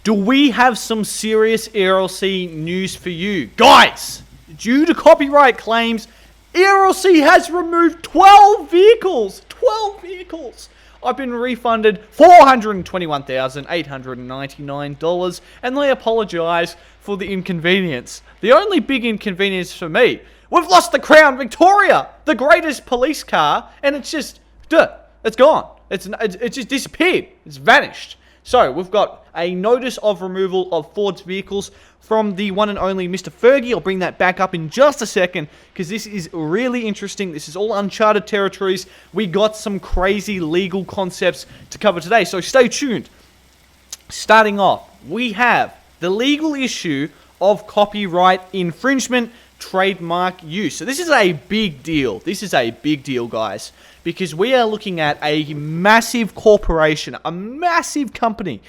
do we have some serious ERLC news for you? Guys, due to copyright claims, ERLC has removed 12 vehicles. 12 vehicles. I've been refunded $421,899, and they apologise for the inconvenience. The only big inconvenience for me, we've lost the Crown Victoria, the greatest police car, and it's just, it's gone. It's just disappeared. It's vanished. So, we've got a notice of removal of Ford's vehicles from the one and only Mr. Fergie. I'll bring that back up in just a second, because this is really interesting. This is all uncharted territories. We got some crazy legal concepts to cover today, so stay tuned. Starting off, we have the legal issue of copyright infringement, trademark use. So this is a big deal. This is a big deal, guys, because we are looking at a massive corporation, a massive company,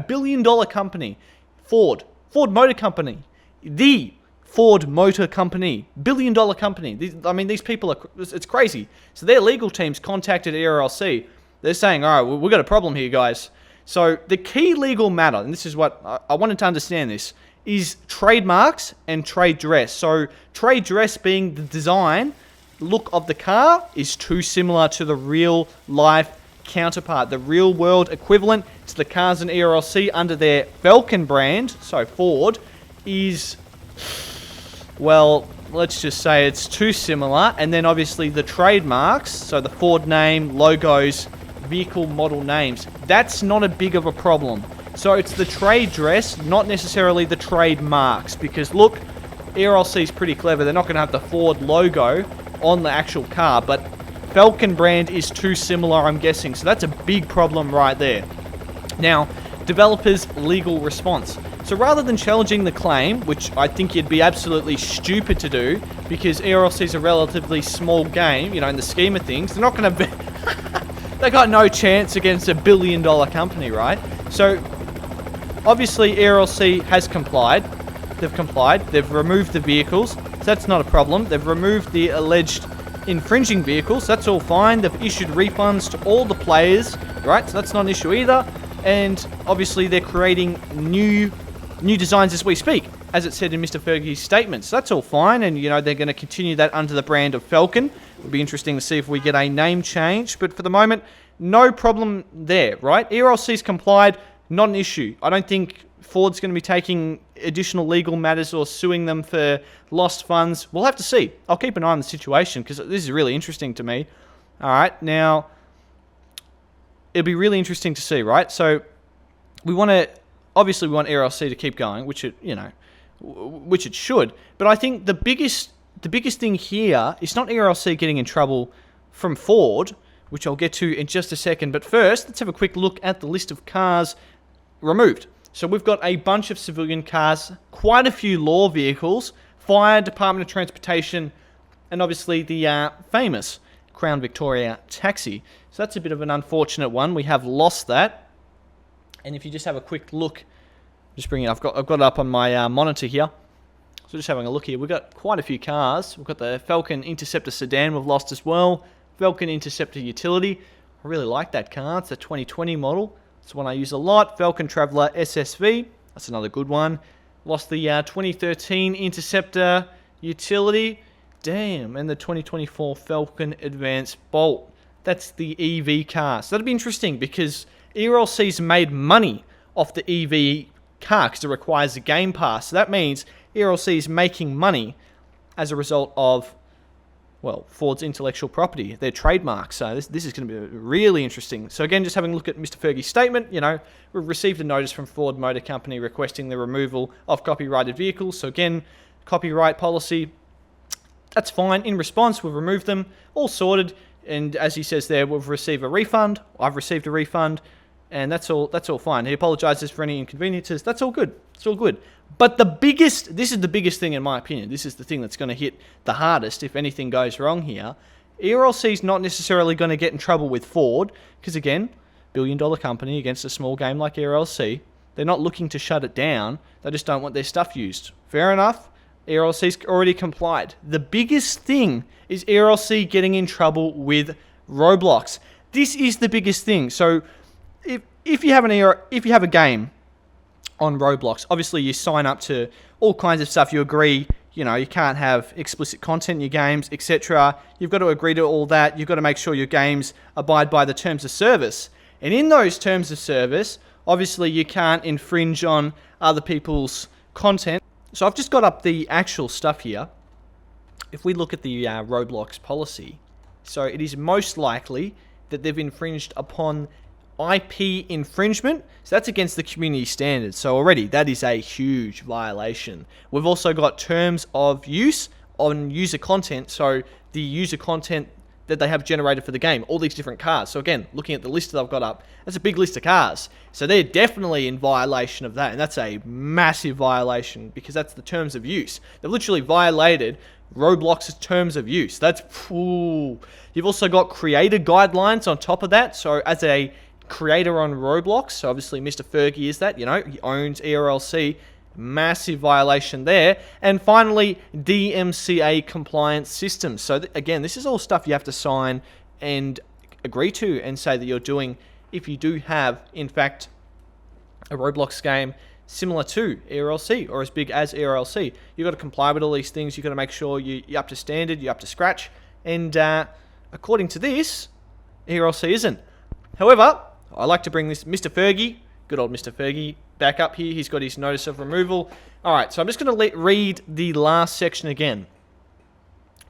billion-dollar company, Ford Motor Company, the Ford Motor Company, billion-dollar company. These people are, it's crazy. So their legal teams contacted ERLC. They're saying, all right, we've got a problem here, guys. So the key legal matter, and this is what I wanted to understand this, is trademarks and trade dress. So trade dress being the design, look of the car is too similar to the real life counterpart, the real world equivalent to the cars in ERLC under their Falcon brand. So Ford is, well, let's just say it's too similar. And then obviously the trademarks, so the Ford name, logos, vehicle model names, that's not a big of a problem. So it's the trade dress, not necessarily the trademarks, because look, ERLC is pretty clever. They're not going to have the Ford logo on the actual car, but Falcon brand is too similar, I'm guessing. So that's a big problem right there. Now, developers' legal response. So rather than challenging the claim, which I think you'd be absolutely stupid to do, because ERLC is a relatively small game, in the scheme of things, they're not going to be... They got no chance against a billion-dollar company, right? So obviously, ERLC has complied. They've complied. They've removed the vehicles. So that's not a problem. They've removed the alleged infringing vehicles. That's all fine. They've issued refunds to all the players, right? So that's not an issue either. And obviously, they're creating new designs as we speak, as it said in Mr. Fergie's statement. So that's all fine. And, they're going to continue that under the brand of Falcon. It'll be interesting to see if we get a name change. But for the moment, no problem there, right? ERLC's complied. Not an issue. I don't think Ford's going to be taking additional legal matters or suing them for lost funds. We'll have to see. I'll keep an eye on the situation because this is really interesting to me. All right, now, it'll be really interesting to see, right? So, obviously we want ERLC to keep going, which it should. But I think the biggest thing here is not ERLC getting in trouble from Ford, which I'll get to in just a second. But first, let's have a quick look at the list of cars removed. So we've got a bunch of civilian cars, quite a few law vehicles, fire, Department of Transportation, and obviously the famous Crown Victoria taxi. So that's a bit of an unfortunate one. We have lost that. And if you just have a quick look, just bring it. I've got it up on my monitor here. So just having a look here, we've got quite a few cars. We've got the Falcon Interceptor sedan we've lost as well. Falcon Interceptor Utility. I really like that car. It's a 2020 model. It's one I use a lot. Falcon Traveller SSV. That's another good one. Lost the 2013 Interceptor Utility. Damn. And the 2024 Falcon Advanced Bolt. That's the EV car. So that'll be interesting because ERLC's made money off the EV car because it requires a Game Pass. So that means ERLC is making money as a result of, well, Ford's intellectual property, their trademarks. So this is going to be really interesting. So again, just having a look at Mr. Fergie's statement, we've received a notice from Ford Motor Company requesting the removal of copyrighted vehicles. So again, copyright policy, that's fine. In response, we've removed them, all sorted. And as he says there, we've received a refund. I've received a refund. And that's all fine. He apologizes for any inconveniences. That's all good. It's all good. But this is the biggest thing in my opinion. This is the thing that's going to hit the hardest if anything goes wrong here. ERLC is not necessarily going to get in trouble with Ford because, again, billion-dollar company against a small game like ERLC. They're not looking to shut it down. They just don't want their stuff used. Fair enough. ERLC's already complied. The biggest thing is ERLC getting in trouble with Roblox. This is the biggest thing. So if you have a game on Roblox. Obviously, you sign up to all kinds of stuff. You agree, you know, you can't have explicit content in your games, etc. You've got to agree to all that. You've got to make sure your games abide by the terms of service. And in those terms of service, obviously, you can't infringe on other people's content. So I've just got up the actual stuff here. If we look at the Roblox policy, so it is most likely that they've infringed upon IP infringement. So that's against the community standards. So already that is a huge violation. We've also got terms of use on user content. So the user content that they have generated for the game, all these different cars. So again, looking at the list that I've got up, that's a big list of cars. So they're definitely in violation of that. And that's a massive violation because that's the terms of use. They've literally violated Roblox's terms of use. That's, ooh. You've also got creator guidelines on top of that. So as a creator on Roblox, so obviously Mr. Fergie is that, you know, he owns ERLC, massive violation there. And finally, DMCA compliance systems. So again, this is all stuff you have to sign and agree to and say that you're doing if you do have, in fact, a Roblox game similar to ERLC or as big as ERLC. You've got to comply with all these things. You've got to make sure you're up to standard, you're up to scratch. And according to this, ERLC isn't. However, I like to bring this Mr. Fergie, good old Mr. Fergie, back up here. He's got his notice of removal. All right, so I'm just going to read the last section again.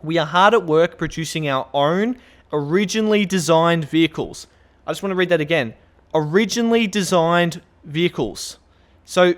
We are hard at work producing our own originally designed vehicles. I just want to read that again. Originally designed vehicles. So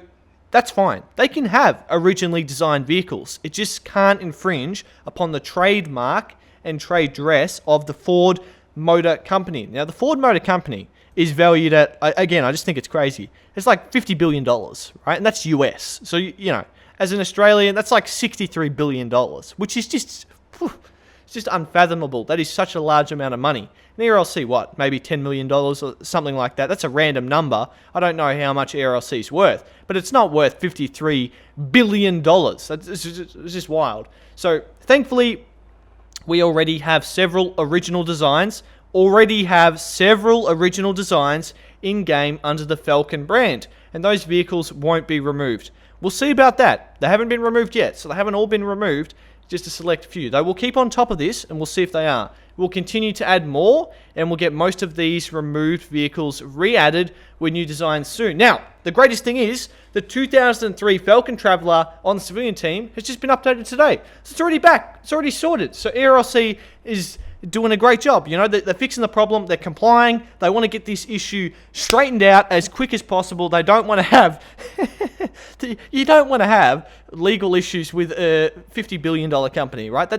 that's fine. They can have originally designed vehicles. It just can't infringe upon the trademark and trade dress of the Ford Motor Company. Now, the Ford Motor Company is valued at, again, I just think it's crazy. It's like $50 billion, right? And that's US. So, you know, as an Australian, that's like $63 billion, which is just, it's just unfathomable. That is such a large amount of money. And ERLC, what? Maybe $10 million or something like that. That's a random number. I don't know how much ERLC is worth, but it's not worth $53 billion. It's just wild. So, thankfully, we already have several original designs in-game under the Falcon brand, and those vehicles won't be removed. We'll see about that. They haven't been removed yet, so they haven't all been removed, just a select few. They will keep on top of this, and we'll see if they are. We'll continue to add more, and we'll get most of these removed vehicles re-added with new designs soon. Now, the greatest thing is, the 2003 Falcon Traveller on the civilian team has just been updated today. So it's already back. It's already sorted. So ERLC is doing a great job. You know, they're fixing the problem. They're complying. They want to get this issue straightened out as quick as possible. They don't want to have... you don't want to have legal issues with a $50 billion company, right?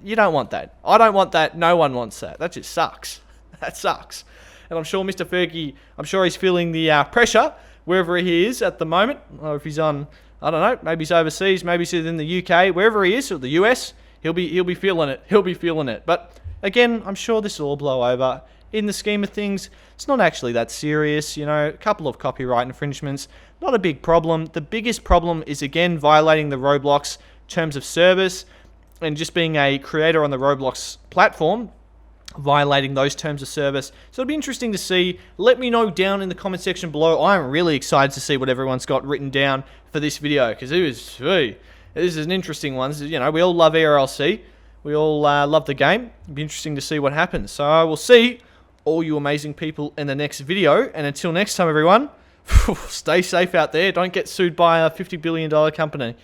You don't want that. I don't want that. No one wants that. That just sucks. That sucks. And I'm sure Mr. Fergie, I'm sure he's feeling the pressure wherever he is at the moment. Or if he's on, I don't know, maybe he's overseas, maybe he's in the UK, wherever he is, or the US, he'll be feeling it. He'll be feeling it. But again, I'm sure this will all blow over. In the scheme of things, it's not actually that serious. You know, a couple of copyright infringements, not a big problem. The biggest problem is, again, violating the Roblox terms of service and just being a creator on the Roblox platform, violating those terms of service. So it'll be interesting to see. Let me know down in the comment section below. I'm really excited to see what everyone's got written down for this video, because this is an interesting one. You know, we all love ERLC. We all love the game. It'll be interesting to see what happens. So I will see all you amazing people in the next video. And until next time, everyone, stay safe out there. Don't get sued by a $50 billion company.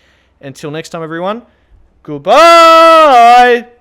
Until next time, everyone, goodbye.